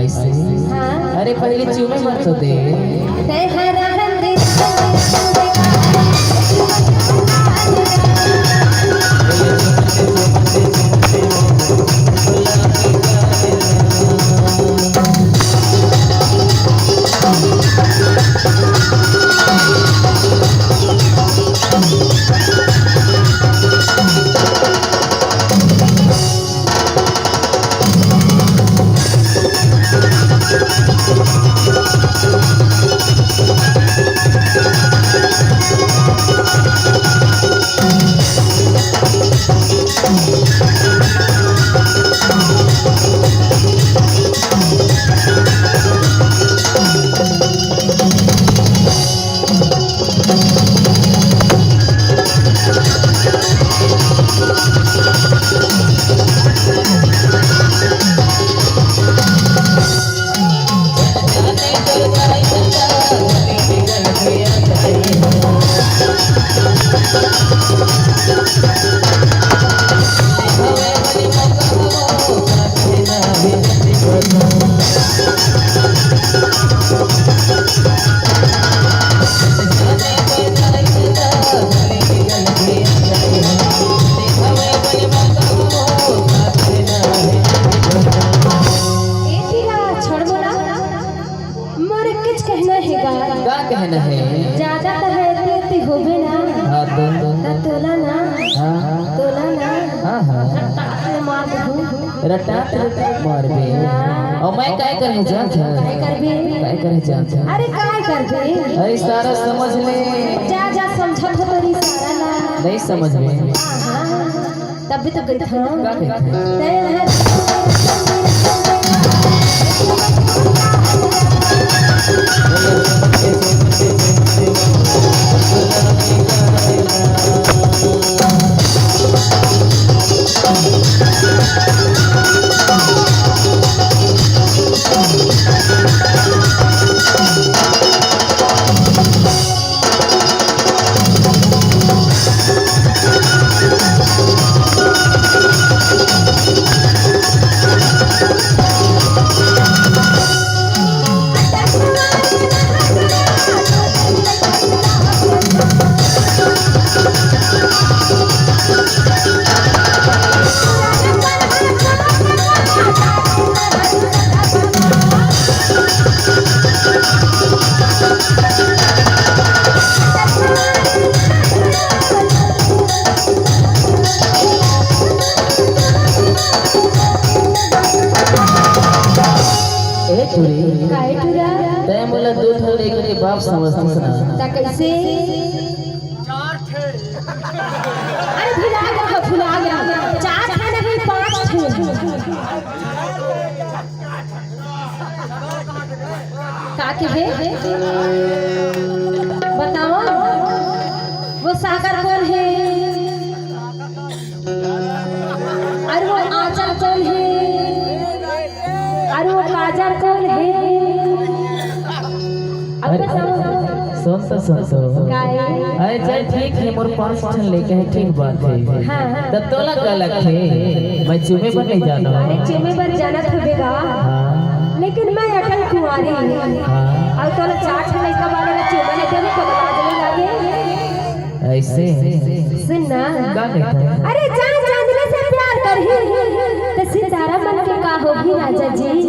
ऐसे हाँ अरे पहले चूमे मत तो दे कहना है ज्यादा तो है ते होबे ना हाँ तोला ना हाँ तोला ना हाँ हाँ अरे मार दू रटा मार बे और मैं काय करने जा काय करबे काय करने जा अरे काय करबे अरे सारा समझ ले जा जा समझत हो तेरी सारा ना नहीं समझ में हां तब भी तो गई था क्या काय टुरा तय मोला दो ठो लेकर के बाप समझती सना ता कैसे अरे भुला गया चार थे नहीं पांच थे का के है बताओ वो सागर कौन है और वो आंचल कौन है और वो काजल कौन है अब सुन अरे चल ठीक है मोर 5 ठन लेके है ठीक बात है हाँ तब तोला का लगथे मैं चूमे पर नहीं जाना अरे चूमे पर जाना थबेगा हां लेकिन मैं अटल कुंवारी हां और तोला 4 ठन लइका वाले ने चूमे ने देवे को काजल लागे ऐसे सुन ना का कहता अरे जान चांदनी से प्यार करही तो सितारा मन के का होगी राजा जी।